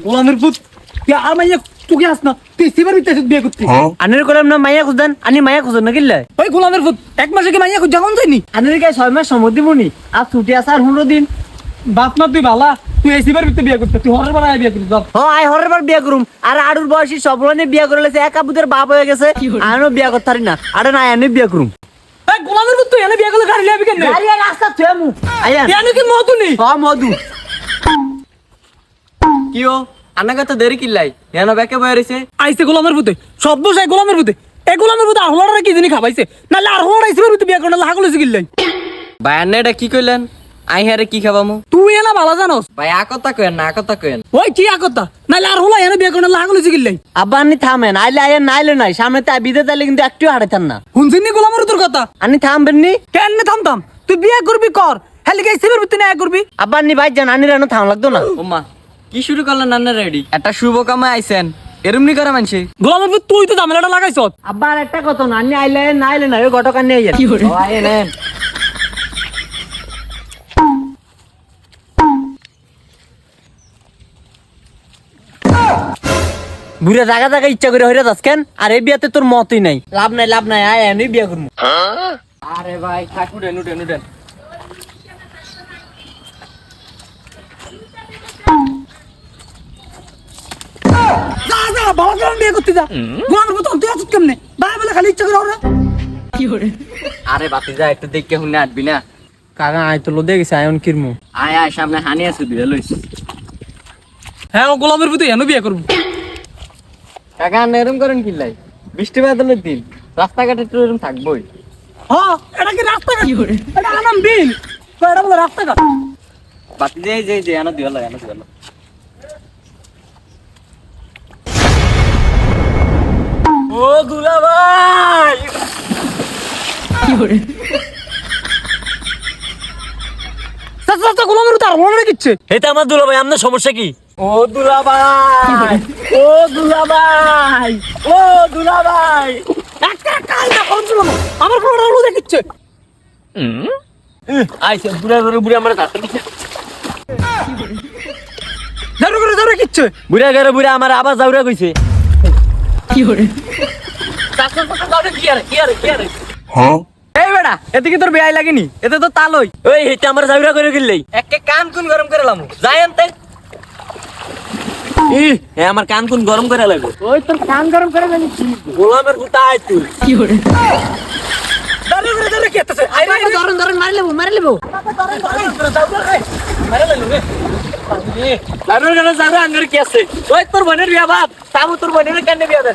গোলামের পুত তুই আর মাইয়া তুই আস না তুই সিবার ভিতরে বিয়ে করতে আনের করলাম না মাইয়া খুঁজেন আনি মাইয়া খুঁজেন না কিল্লাই ওই গোলামের পুত এক মাসে কি মাইয়া যখন যায়নি আনের গায়ে 6 মাস সময় দিবনি আর ছুটি আছে আর 15 দিন বাপ না তুই ভালা তুই এই সিবার ভিতরে বিয়ে করতে তুই হরের বেলা বিয়ে করবি যাও আই হরের বার বিয়া করুম আর আড়ুর বয়সী সবলনে বিয়া করে লেছে এক আবুদের বাপ হয়ে গেছে আনো বিয়া করতে পারি না আরে না আনে বিয়া করুম এই গোলামের পুত তুই এনে বিয়ে করলে গাড়ি লাবি কেন গাড়ি আর রাস্তা থুয়ামু আইয়া এনে কি মধু নেই মধু কিও আনাগা তো দেরি কিল্লাই এনা বেকে বয়ে রইছে আইছে গোলামের পুতে সব বসাই গোলামের পুতে এই গোলামের পুতে আহলারা কি জানি খাবাইছে নালে আর হলার সিবার ভিতরে বিয়ে করলে হাগল হইছে কিল্লাই বায়ান্নে এটা কি কইলেন আই হারে কি খাবামু তুই এনা ভালো জানোস ভাই আকতা কইেন না আকতা কইেন ওই কি আকতা নালে আর হলা এনে বিয়ে করলে হাগল হইছে কিল্লাই আব্বা আনি থামেন আইলে আইয়া নাইলে নাই সামনে তা বিদে তাইলে কিন্তু একটু হাড়াইতাম না শুনছিনি গোলামের তোর কথা আনি থামবেন নি কেন থামতাম তুই বিয়ে করবি কর হেলে গেই সিবার ভিতরে না করবি আব্বা আনি ভাই জান আনি রানো থাম লাগতো না ওমা কি শুরু করলেন নান্না রেডি একটা শুভ কামে আইছেন এরমনি করে মানছে গোলামের পুত তুই তো ঝামেলাটা লাগাইছ আব্বা আর একটা কথা না আনি আইলে নাইলে না ওই গটকান নিয়ে যান ও আইয়ে নেন বুড়া জায়গা জায়গা ইচ্ছা করে হইরা যাস কেন আর এই বিয়াতে তোর মতই নাই লাভ নাই আয় আমি বিয়া করবো আরে ভাই থাক উঠেন যা যা বাবা কেন বিয়ে করতে যা গোলামের পুত তুই আসুত কেমনে বাবা বলে খালি ইচ্ছা করে ওরা আরে বাতি যা একটু দেখে হুনে আটবি না কাকা আয় তো লোদে গেছে আয়ন কিরমু আয় সামনে হানি আছে দুই লইস হ্যাঁ ও গোলামের পুত এনে বিয়ে করবো কাকা এরম করেন কিল্লাই বৃষ্টি বাদলের দিন রাস্তাঘাটে তো এরম থাকবোই হ্যাঁ এটা কি রাস্তাঘাট এটা আনাম বিল এটা বলে রাস্তাঘাট বাতি যে আনো দিওলা ও দুলা ভাই চাচা গোলামের পুত আর হলা কিচ্ছে এটা আমার দুলা ভাই আপনার সমস্যা কি ও দুলা ভাই একটা কাল না কোন ছিল আমার ফোন হলো দেখিচ্ছে আইছে বুড়া আমার কাছে ধরে কিচ্ছে বুড়া আমার আবার যাওরা কইছে কি এই বেড়া এদিকে তোর বেয়াই লাগেনি এতে তো তালই ওই হেতে আমার যাওরা করে গিললেই একে কান কোন গরম করে লামু যাই আনতে আমার কান কোন গরম করে লাগবে ওই তোর কান গরম করে লাগি গোলামের গুতা আই তুই ধরে কি হচ্ছে আই রে ধরন মারি লেবো যাওরা আঙ্গার কি আছে ওই তোর বোনের বিয়া বাপ তামু তোর বোনের কানে বিয়া দে